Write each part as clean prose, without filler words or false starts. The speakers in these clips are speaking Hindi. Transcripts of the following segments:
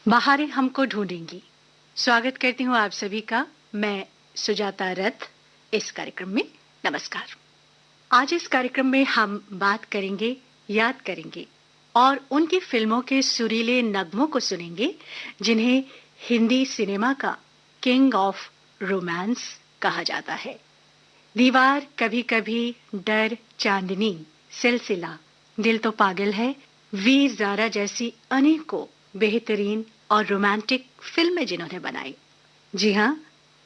बाहरें हमको ढूंढेंगी। स्वागत करती हूँ आप सभी का। मैं सुजाता रथ इस कार्यक्रम में। नमस्कार। आज इस कार्यक्रम में हम बात करेंगे, याद करेंगे और उनकी फिल्मों के सुरीले नगमों को सुनेंगे जिन्हें हिंदी सिनेमा का किंग ऑफ रोमांस कहा जाता है। दीवार, कभी कभी, डर, चांदनी, सिलसिला, दिल तो पागल है, वीर ज़ारा जैसी अनेकों बेहतरीन और रोमांटिक फिल्में जिन्होंने बनाई। जी हाँ,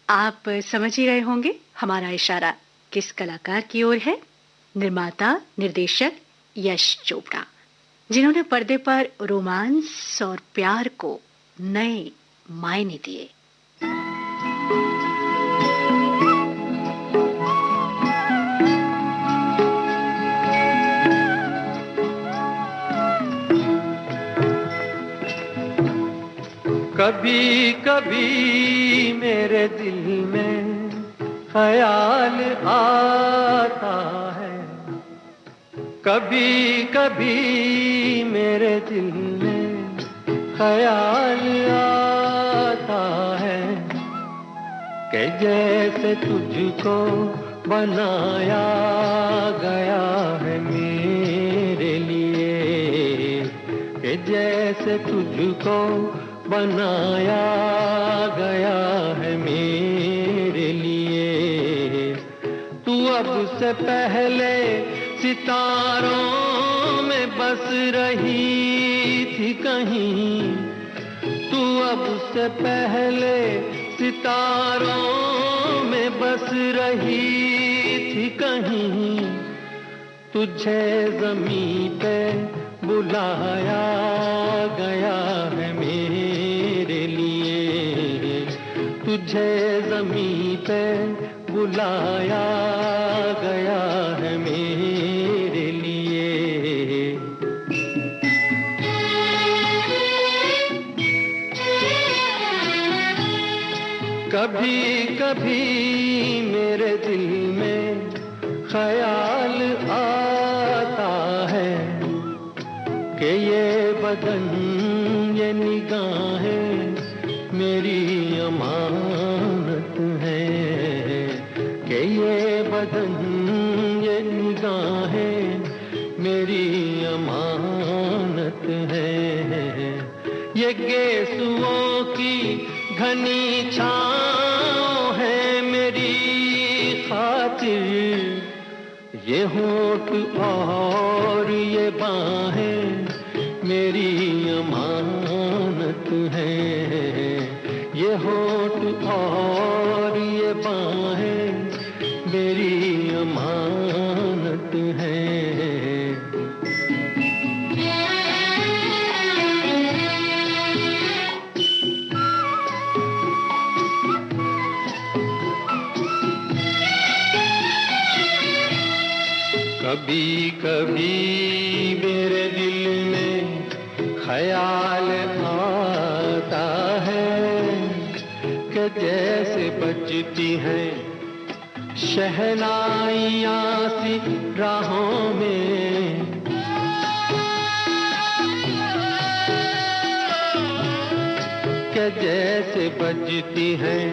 आप समझ ही रहे होंगे हमारा इशारा किस कलाकार की ओर है। निर्माता, निर्देशक यश चोपड़ा, जिन्होंने पर्दे पर रोमांस और प्यार को नए मायने दिए। कभी कभी मेरे दिल में ख्याल आता है, कभी कभी मेरे दिल में ख्याल आता है कि जैसे तुझको बनाया गया है मेरे लिए, कि जैसे तुझको बनाया गया है मेरे लिए। तू अब से पहले सितारों में बस रही थी कहीं, तू अब से पहले सितारों में बस रही थी कहीं। तुझे ज़मीं पे बुलाया गया है मेरे लिए, तुझे ज़मीं पे बुलाया गया है मेरे लिए। कभी कभी मेरे दिल में ख्याल आता है कि ये बदन, ये निगाहें मेरी अमानत है, कि ये बदन, ये निगाहें मेरी अमानत है। ये गेसुओं की घनी छाँव है मेरी खातिर, ये होठ और ये बाहें मेरी अमानत है, ये होठ और ये बाहें मेरी अमानत है। कभी कभी मेरे दिल में ख्याल आता है कि जैसे बजती हैं शहनाइयाँ सी राहों में, कि जैसे बजती हैं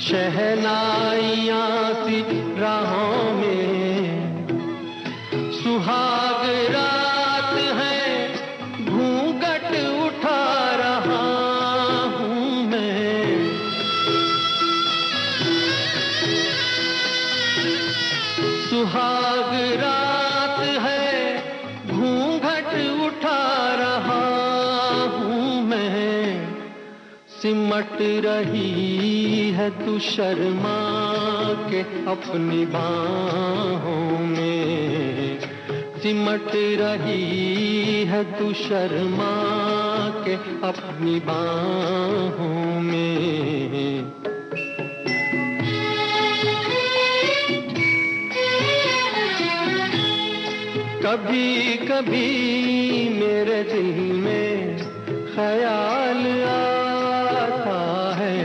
शहनाइयाँ सी राहों में। सुहाग रात है, घूंघट उठा रहा हूँ मैं, सुहाग रात है, घूंघट उठा रहा हूँ मैं। सिमट रही है तू शर्मा के अपनी बाहों में, सिमट रही है तू शर्मा के अपनी बाहों में। कभी कभी मेरे दिल में ख्याल आता है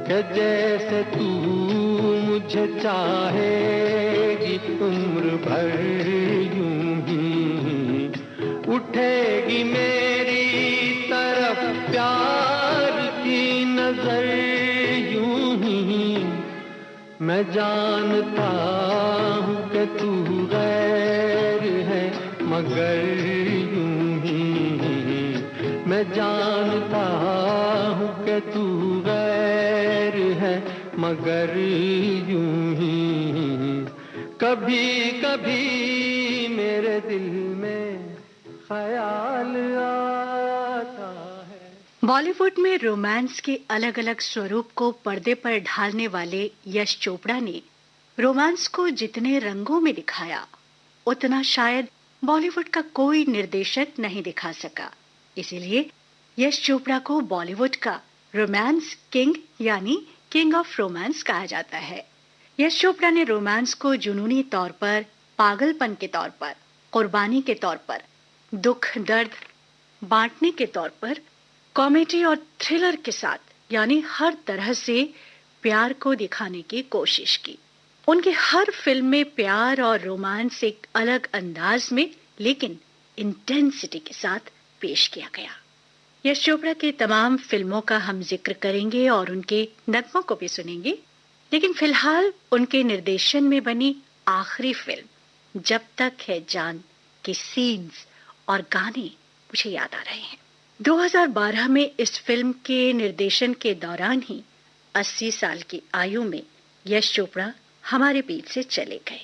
कि जैसे तू मुझे चाहेगी उम्र भर यूं ही, उठेगी मेरी तरफ प्यार की नजर यूं ही मैं जानता हूँ कि तू गैर है मगर यूं ही मैं जानता हूँ कि तू गैर है मगर यूं ही कभी कभी मेरे दिल में ख्याल आता है। बॉलीवुड में रोमांस के अलग अलग स्वरूप को पर्दे पर ढालने वाले यश चोपड़ा ने रोमांस को जितने रंगों में दिखाया उतना शायद बॉलीवुड का कोई निर्देशक नहीं दिखा सका। इसीलिए यश चोपड़ा को बॉलीवुड का रोमांस किंग यानी किंग ऑफ रोमांस कहा जाता है। यश चोपड़ा ने रोमांस को जुनूनी तौर पर, पागलपन के तौर पर, कुर्बानी के तौर पर, दुख दर्द बांटने के तौर पर, कॉमेडी और थ्रिलर के साथ यानी हर तरह से प्यार को दिखाने की कोशिश की। उनके हर फिल्म में प्यार और रोमांस एक अलग अंदाज में लेकिन इंटेंसिटी के साथ पेश किया गया। यश चोपड़ा के तमाम फिल्मों का हम जिक्र करेंगे और उनके नगमों को भी सुनेंगे, लेकिन फिलहाल उनके निर्देशन में बनी आखिरी फिल्म जब तक है जान के सीन्स और गाने मुझे याद आ रहे हैं। 2012 में इस फिल्म के निर्देशन के दौरान ही 80 साल की आयु में यश चोपड़ा हमारे बीच से चले गए।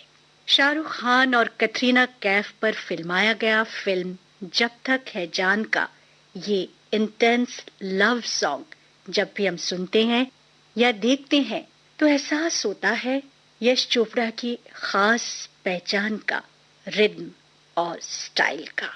शाहरुख खान और कटरीना कैफ पर फिल्माया गया फिल्म जब तक है जान का ये इंटेंस लव सॉन्ग जब भी हम सुनते हैं या देखते हैं तो एहसास होता है यश चोपड़ा की खास पहचान का, रिदम और स्टाइल का।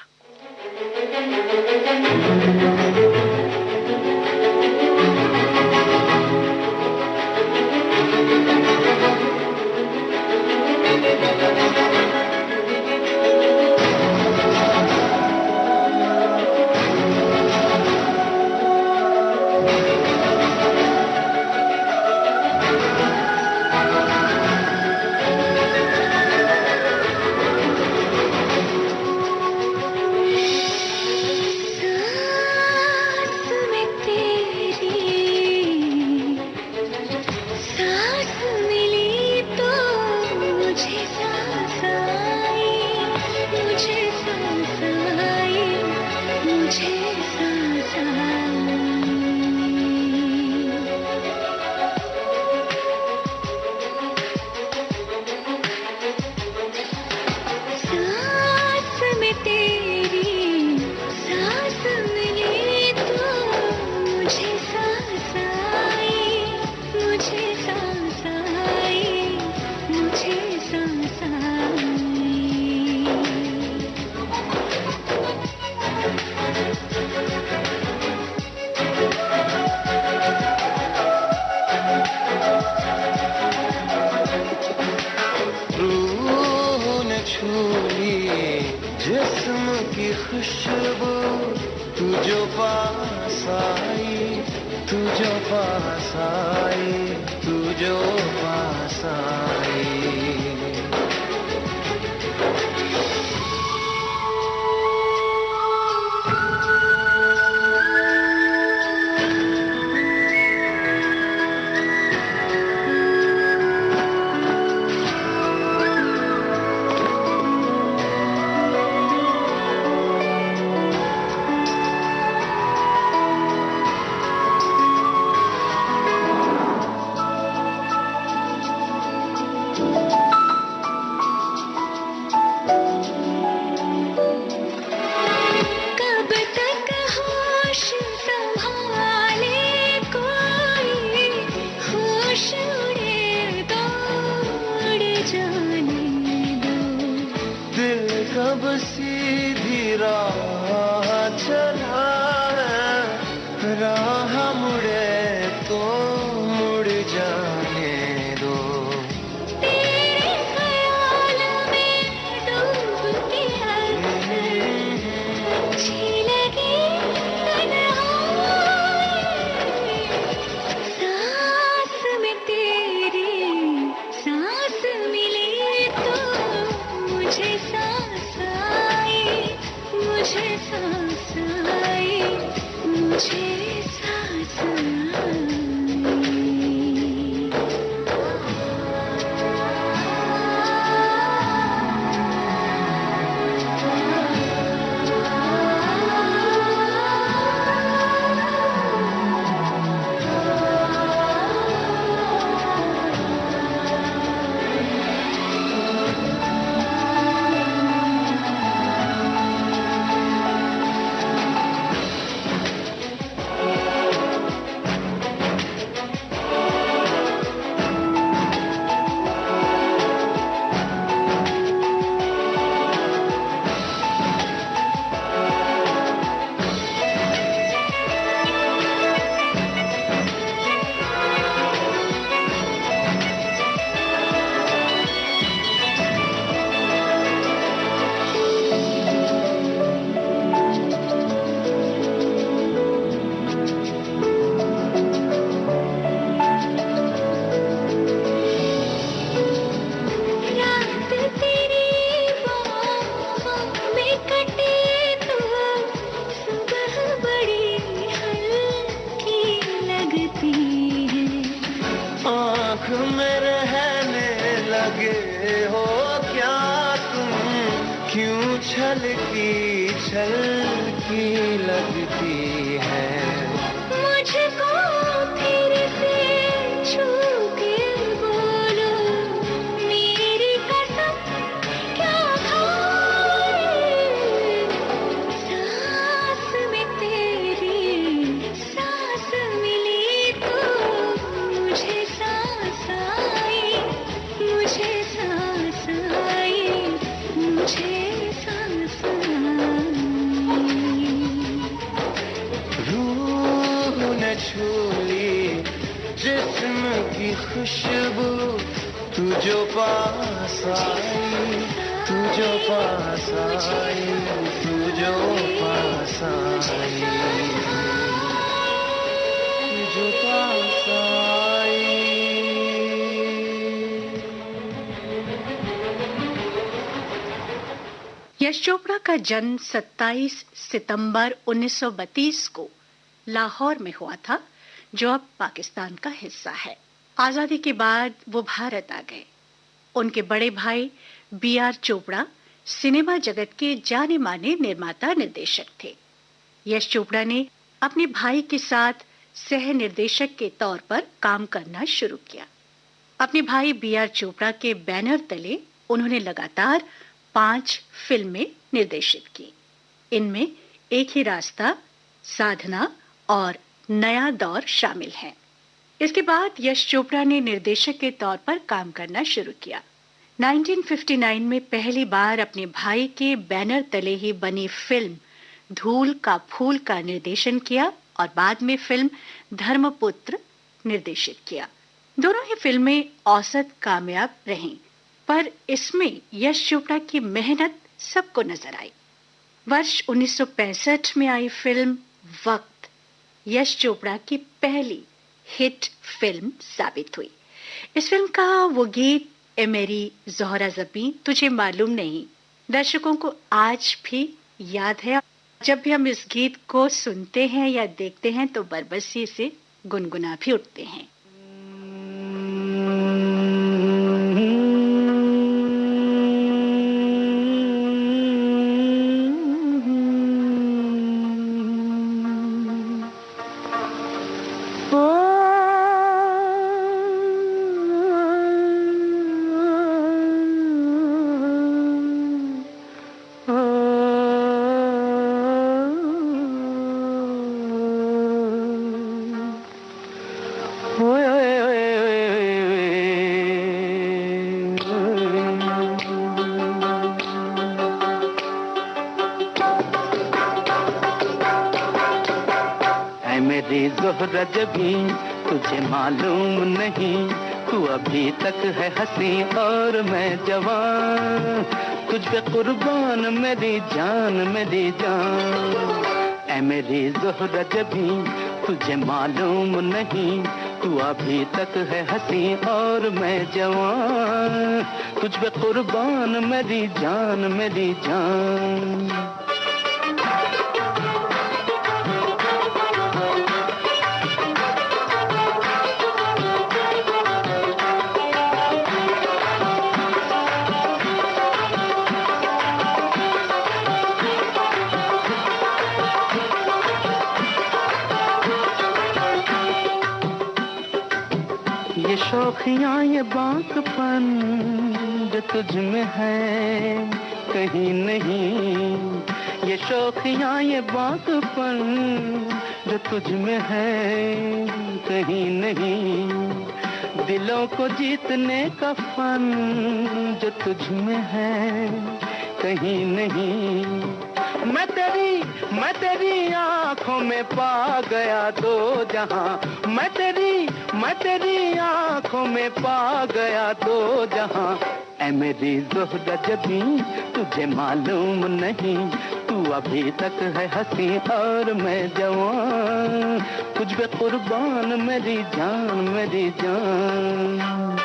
जिस्म की खुशबू तू जो पास आई, तू जो पास आई, तू जो पास आई। कब सीधी राह चला है, राह मुड़े तो मुड़ जाने दो। तेरे ख्याल में डूब के अच्छी लगी तन्हाई, सांस में तेरी सांस मिली तो मुझे सांस आई, मुझे सांस आई, मुझे छलकी छलकी लगती है। मुझको फिर से छू के बोलो मेरी कसम क्या खाए। सांस में तेरी सांस मिली तो मुझे सांस आई, मुझे सांस आई, मुझे सांस आई। रूह ने छू ली जिस्म की खुशबू, तू जो पास आई, तू जो पास आई, तू जो पास आई, तू जो पास आई। यश चोपड़ा का जन्म 27 सितंबर 1932 को लाहौर में हुआ था, जो अब पाकिस्तान का हिस्सा है। आजादी के बाद वो भारत आ गए। उनके बड़े भाई B.R. चोपड़ा सिनेमा जगत के जाने माने निर्माता निर्देशक थे। यश चोपड़ा ने अपने भाई के साथ सह निर्देशक के तौर पर काम करना शुरू किया। अपने भाई B.R. चोपड़ा के बैनर तले उन्होंने लगातार 5 फिल्में निर्देशित की। इनमें एक ही रास्ता, साधना और नया दौर शामिल हैं। इसके बाद यश चोपड़ा ने निर्देशक के तौर पर काम करना शुरू किया। 1959 में पहली बार अपने भाई के बैनर तले ही बनी फिल्म धूल का फूल का निर्देशन किया और बाद में फिल्म धर्मपुत्र निर्देशित किया। दोनों ही फिल्में औसत कामयाब रहीं, पर इसमें यश चोपड़ा की मेहनत सबको नजर आई। वर्ष 1965 में आई फिल्म वक्त यश चोपड़ा की पहली हिट फिल्म साबित हुई। इस फिल्म का वो गीत ए मेरी ज़ोहरा ज़बीं तुझे मालूम नहीं दर्शकों को आज भी याद है। जब भी हम इस गीत को सुनते हैं या देखते हैं तो बरबसी से गुनगुना भी उठते हैं। ज़ोहरा ज़बीं तुझे मालूम नहीं, तू अभी तक है हंसी और मैं जवान, तुझ पे कुर्बान मेरी जान मेरी जान। ऐ मेरी ज़ोहरा ज़बीं तुझे मालूम नहीं, तू अभी तक है हंसी और मैं जवान, तुझ पे कुर्बान मेरी जान मेरी जान। ये शौखियाँ ये बांकपन जो तुझ में है कहीं नहीं, ये शौखियाँ ये बांकपन जो तुझ में है कहीं नहीं, दिलों को जीतने का फन जो तुझ में है कहीं नहीं। मैं तेरी आँखों में पा गया दो जहां, मैं तेरी आँखों में पा गया दो जहां। ऐ मेरी ज़ोहरा ज़बीं तुझे मालूम नहीं, तू अभी तक है हंसी और मैं जवान, तुझ पे कुर्बान मेरी जान मेरी जान।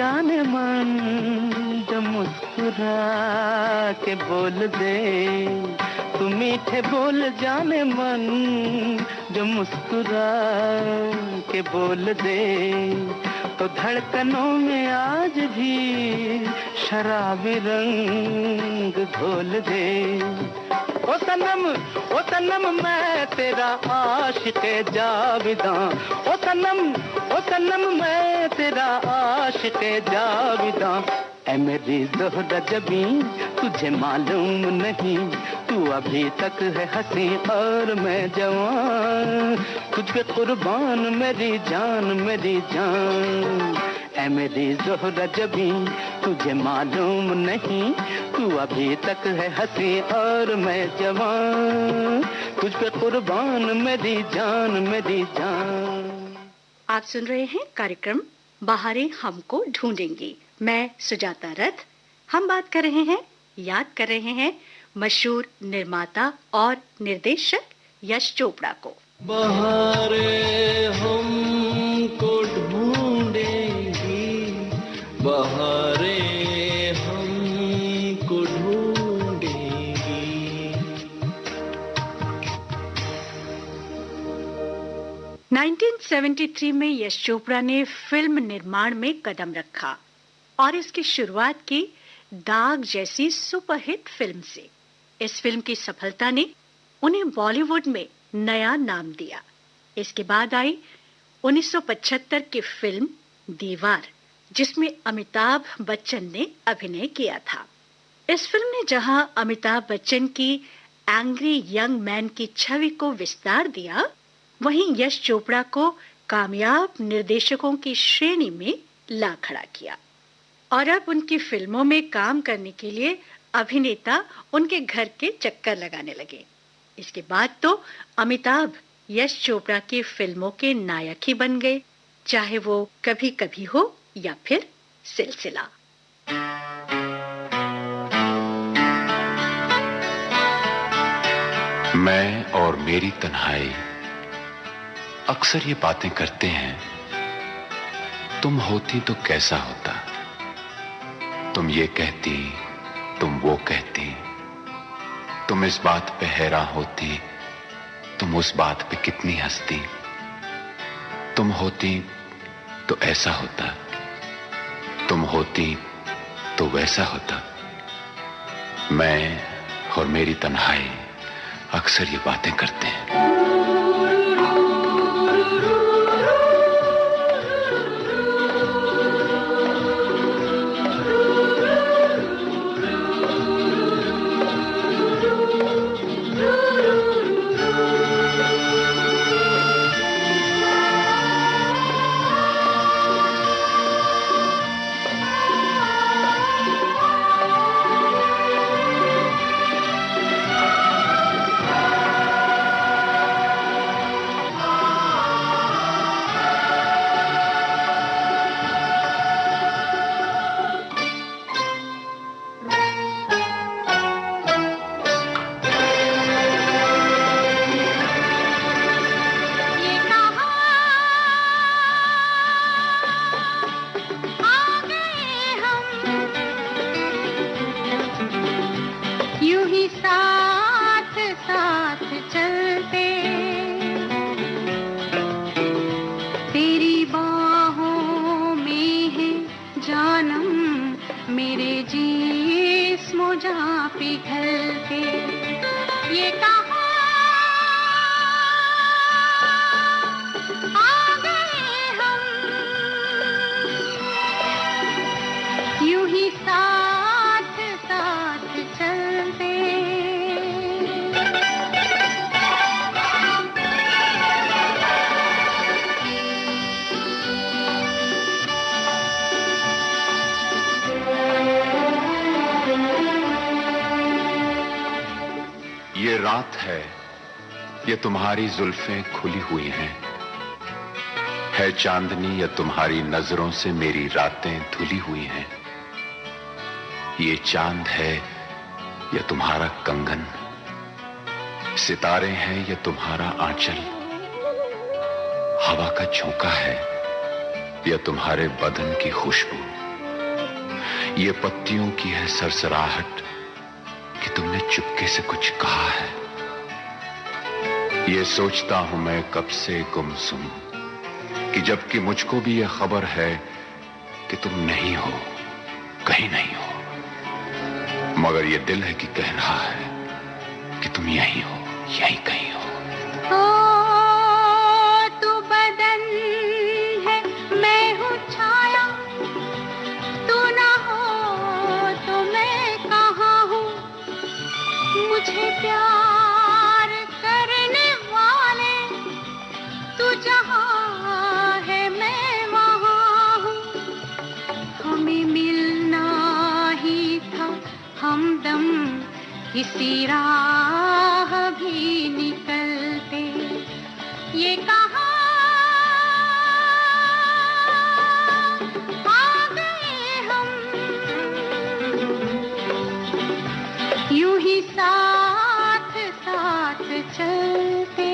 जाने मन, जो मुस्कुरा के बोल दे, तू मीठे बोल जाने मन, जो मुस्कुरा के बोल दे, तो धड़कनों में आज भी शराबी रंग घोल दे। ओ सनम मैं तेरा आशिक़ जाविदां, ओ सनम मैं तेरा आशिक़ जाविदां। ऐ मेरी ज़ोहरा जबी तुझे मालूम नहीं, तू अभी तक है हंसी और मैं जवान, तुझ पे कुर्बान मेरी जान मेरी जान। ऐ मेरी ज़ोहरा जबी तुझे मालूम नहीं, तू अभी तक है हंसी और मैं जवान, तुझ पे कुर्बान मेरी जान मेरी जान। आप सुन रहे हैं कार्यक्रम बहारें हमको ढूंढेंगी। मैं सुजाता रथ। हम बात कर रहे हैं, याद कर रहे हैं मशहूर निर्माता और निर्देशक यश चोपड़ा को। बहारें हमको ढूंढेंगी, बहारें हमको ढूंढेंगी। 1973 में यश चोपड़ा ने फिल्म निर्माण में कदम रखा और इसकी शुरुआत की दाग जैसी सुपरहिट फिल्म से। इस फिल्म की सफलता ने उन्हें बॉलीवुड में नया नाम दिया। इसके बाद आई 1975 की फिल्म दीवार, जिसमें अमिताभ बच्चन ने अभिनय किया था। इस फिल्म ने जहां अमिताभ बच्चन की एंग्री यंग मैन की छवि को विस्तार दिया, वहीं यश चोपड़ा को कामयाब निर्देशकों की श्रेणी में ला खड़ा किया। और अब उनकी फिल्मों में काम करने के लिए अभिनेता उनके घर के चक्कर लगाने लगे। इसके बाद तो अमिताभ यश चोपड़ा की फिल्मों के नायक ही बन गए, चाहे वो कभी कभी हो या फिर सिलसिला। मैं और मेरी तन्हाई अक्सर ये बातें करते हैं, तुम होती तो कैसा होता, तुम ये कहती, तुम वो कहती, तुम इस बात पे हैरान होती, तुम उस बात पे कितनी हंसती, तुम होती तो ऐसा होता, तुम होती तो वैसा होता। मैं और मेरी तन्हाई अक्सर ये बातें करते हैं। ये रात है, ये तुम्हारी जुल्फें खुली हुई हैं, है चांदनी या तुम्हारी नजरों से मेरी रातें धुली हुई हैं। ये चांद है या तुम्हारा कंगन, सितारे हैं या तुम्हारा आंचल, हवा का झोंका है या तुम्हारे बदन की खुशबू। ये पत्तियों की है सरसराहट कि तुमने चुपके से कुछ कहा है। ये सोचता हूं मैं कब से गुमसुम कि जबकि मुझको भी ये खबर है कि तुम नहीं हो, कहीं नहीं हो, मगर ये दिल है कि कह रहा है कि तुम यहीं हो, यहीं कहीं हो। तू बदन है, मैं हूँ छाया, तू ना हो तो मैं कहाँ हूँ। मुझे प्यार करने वाले तू जहाँ है मैं वहाँ हूँ। हमें मिलना ही था हमदम, किसी राह भी निकलते ये कहा आ गए हम, यूं ही साथ साथ चलते।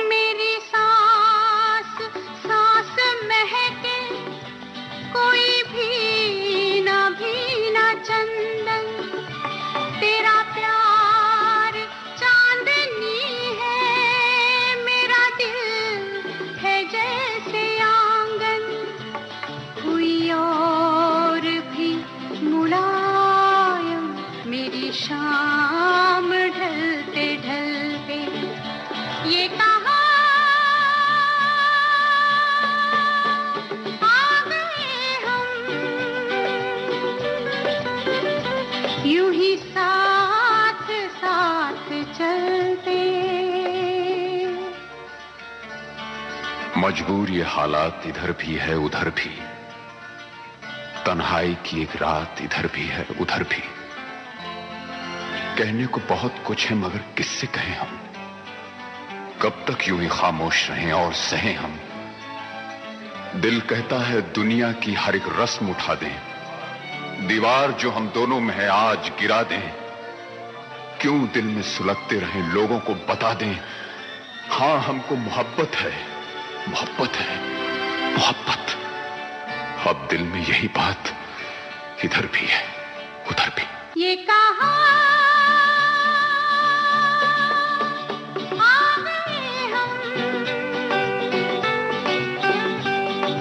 मेरी सांस सांस महके, कोई भी ना चंदन, तेरा प्यार चांदनी है, मेरा दिल है जैसे आंगन। कोई और भी मुलायम, मेरी शाम ढलते ढलते ये कहा आ गए हम, यूं ही साथ साथ चलते। मजबूर ये हालात इधर भी है उधर भी, तन्हाई की एक रात इधर भी है उधर भी। कहने को बहुत कुछ है मगर किससे कहें हम, कब तक यूं ही खामोश रहें और सहें हम। दिल कहता है दुनिया की हर एक रस्म उठा दें, दीवार जो हम दोनों में है आज गिरा दें। क्यों दिल में सुलगते रहें, लोगों को बता दें हां हमको मोहब्बत है, मोहब्बत है, मोहब्बत। अब दिल में यही बात इधर भी है उधर भी। ये कहा आ गए हम,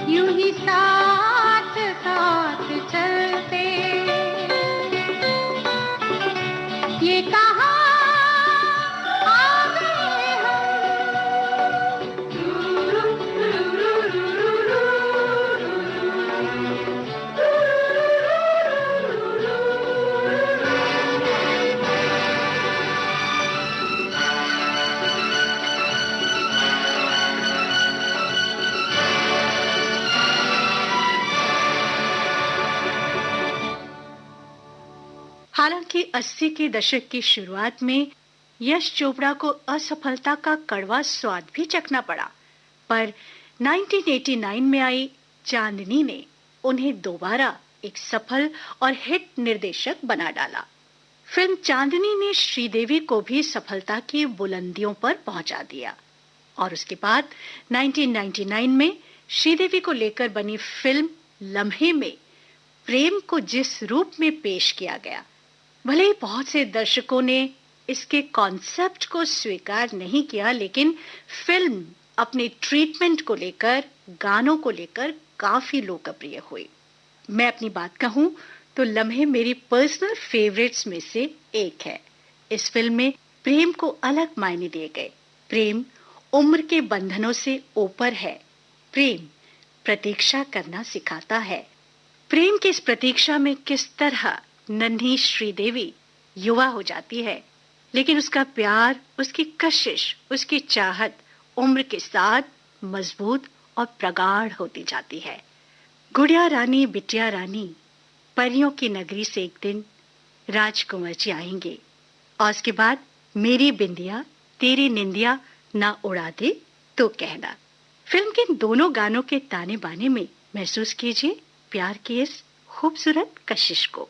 यूं ही साथ साथ चलते। ये कहा आ गए हालांकि 80 के दशक की शुरुआत में यश चोपड़ा को असफलता का कड़वा स्वाद भी चखना पड़ा, पर 1989 में आई चांदनी ने उन्हें दोबारा एक सफल और हिट निर्देशक बना डाला। फिल्म चांदनी ने श्रीदेवी को भी सफलता की बुलंदियों पर पहुंचा दिया और उसके बाद 1999 में श्रीदेवी को लेकर बनी फिल्म लम्हे में प्रेम को जिस रूप में पेश किया गया, भले ही बहुत से दर्शकों ने इसके कॉन्सेप्ट को स्वीकार नहीं किया, लेकिन फिल्म अपने ट्रीटमेंट को लेकर, गानों को लेकर काफी लोकप्रिय हुई। मैं अपनी बात कहूं तो लम्हे मेरी पर्सनल फेवरेट्स में से एक है। इस फिल्म में प्रेम को अलग मायने दिए गए। प्रेम उम्र के बंधनों से ऊपर है। प्रेम प्रतीक्षा करना सिखाता है। प्रेम की इस प्रतीक्षा में किस तरह नन्ही श्रीदेवी युवा हो जाती है, लेकिन उसका प्यार, उसकी कशिश, उसकी चाहत उम्र के साथ मजबूत और प्रगाढ़ होती जाती है। गुड़िया रानी बिटिया रानी, परियों की नगरी से एक दिन राजकुंवर जी आएंगे और उसके बाद मेरी बिंदिया तेरी निंदिया ना उड़ा दे तो कहना। फिल्म के इन दोनों गानों के ताने बाने में महसूस कीजिए प्यार की इस खूबसूरत कशिश को।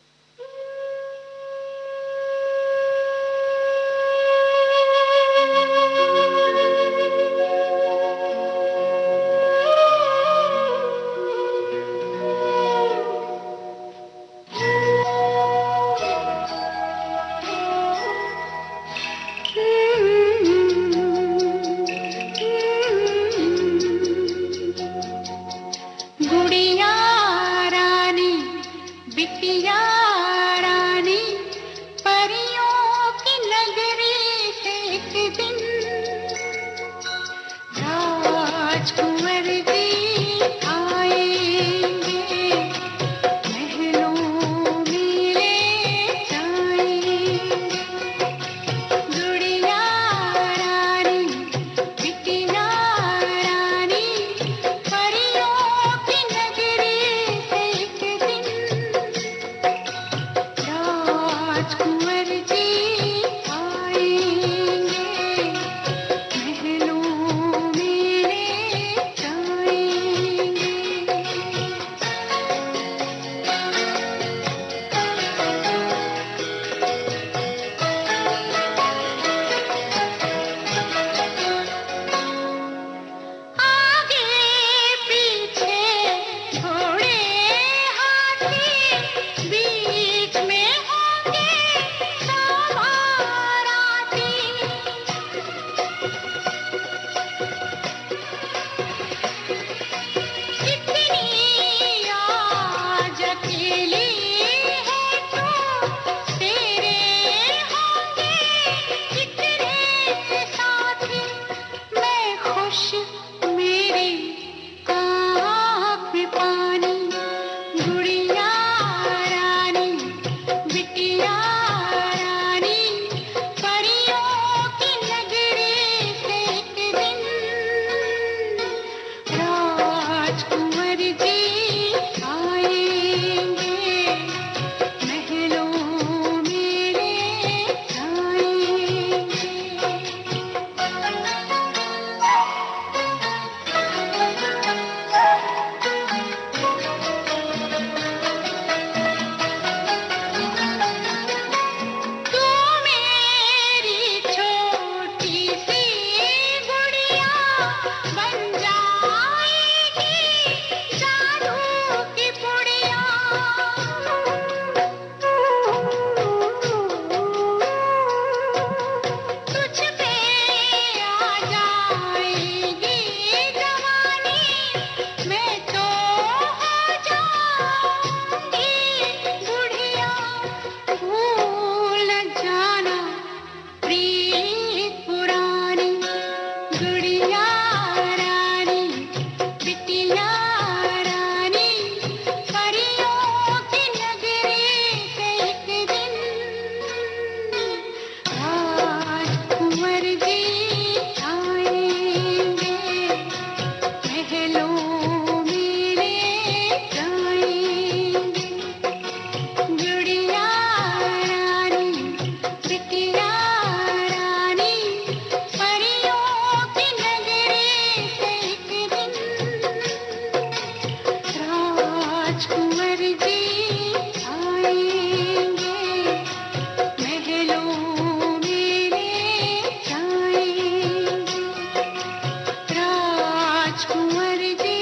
राजकुंवर जी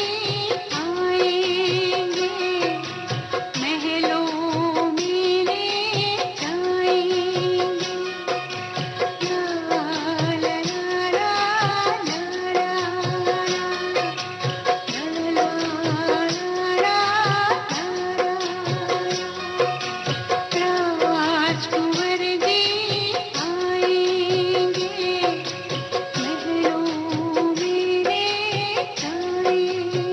आएंगे, महलों में ले जाएंगे। ला ला ला ला ला ला ला राजकुंवर जी आएंगे, महलों में ले जाएंगे।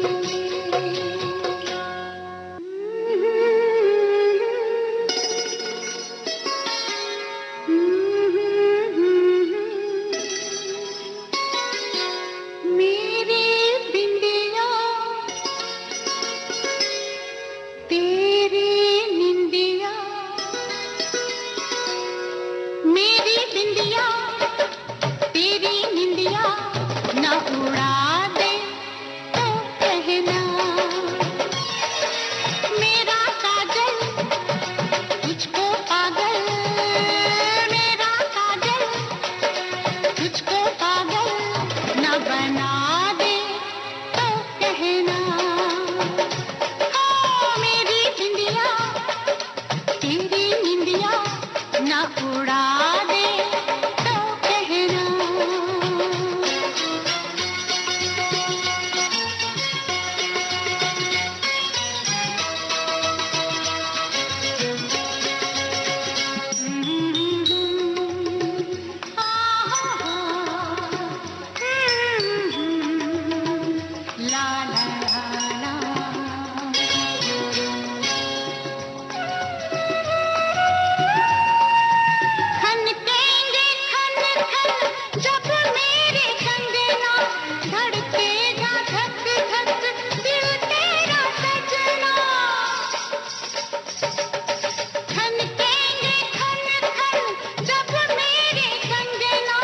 मेरी बिंदिया तेरी निंदिया, मेरी बिंदिया तेरी निंदिया ना उड़ा दे तो कहना। मेरा काजल तुझको पागल, मेरा काजल तुझको पागल ना बना दे तो कहना। मेरी बिंदिया तेरी निंदिया ना उड़ा दे तो कहना। ला ला ला खनकेंगे खन खन जब मेरे कंगना, धड़केगा धक धक दिल तेरा सजना। खनकेंगे खन खन जब मेरे कंगना,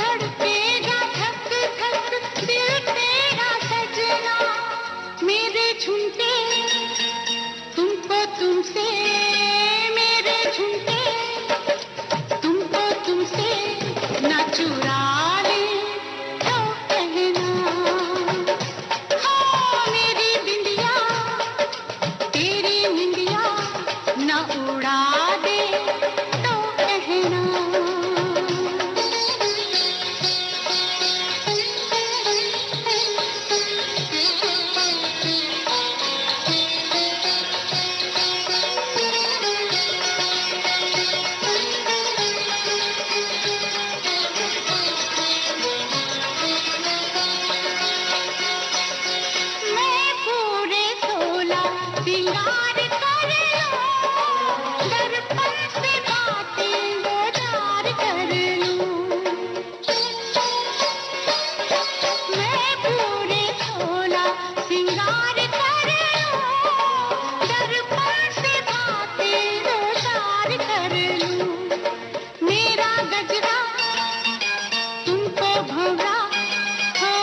धड़केगा धक धक दिल तेरा सजना। मेरे झुमके तुमको तुमसे, मेरे झुमके तुमको तुमसे ना चुरा ले तो कहना। मेरी बिंदिया तेरी निंदिया ना उड़ा दे तो कहना। मैं पूरे 16 सिंगार कर लूं, दर्पण से बातें दो चार कर लूं। मैं पूरे 16 सिंगार कर लूं, दर्पण से बातें दो चार कर लूं। मेरा गजरा तुमको भंवरा, हो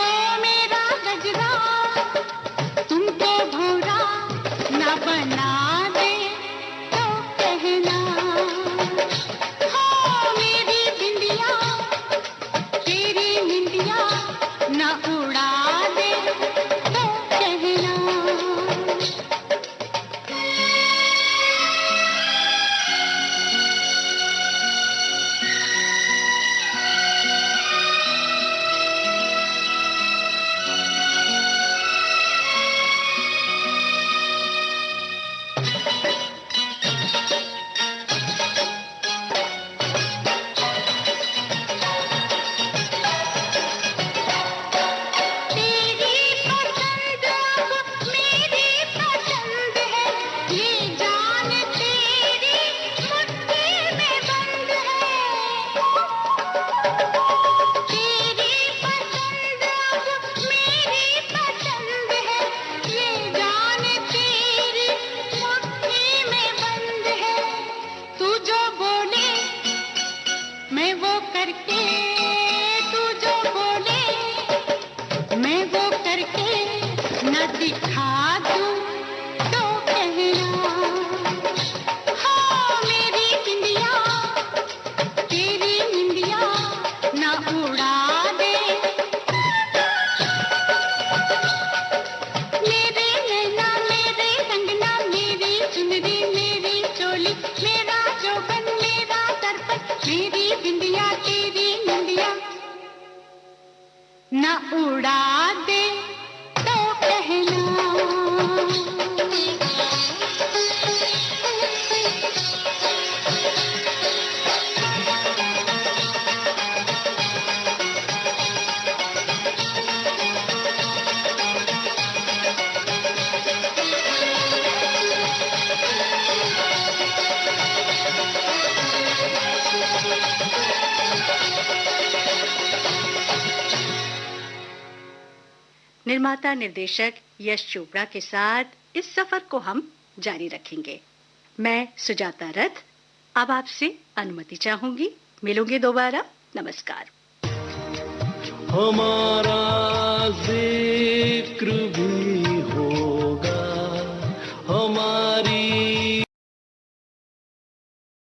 मेरा गजरा तुमको भंवरा ना बना दे तो कहना। मेरी बिंदिया तेरी निंदिया ना उड़ा दे तो कहना। तेरी पसंद अब मेरी पसंद है, ये जान तेरी मुट्ठी में बंद है। तेरी पसंद अब मेरी पसंद है, ये जान तेरी मुट्ठी में बंद है। तू जो बोले मैं वो करके, तू जो बोले मैं वो करके न दिखा दूं तो कहना। मेरी बिंदिया तेरी निंदिया न उड़ा दे निर्माता निर्देशक यश चोपड़ा के साथ इस सफर को हम जारी रखेंगे। मैं सुजाता रथ अब आपसे अनुमति चाहूंगी। मिलूंगे दोबारा। नमस्कार। हमारा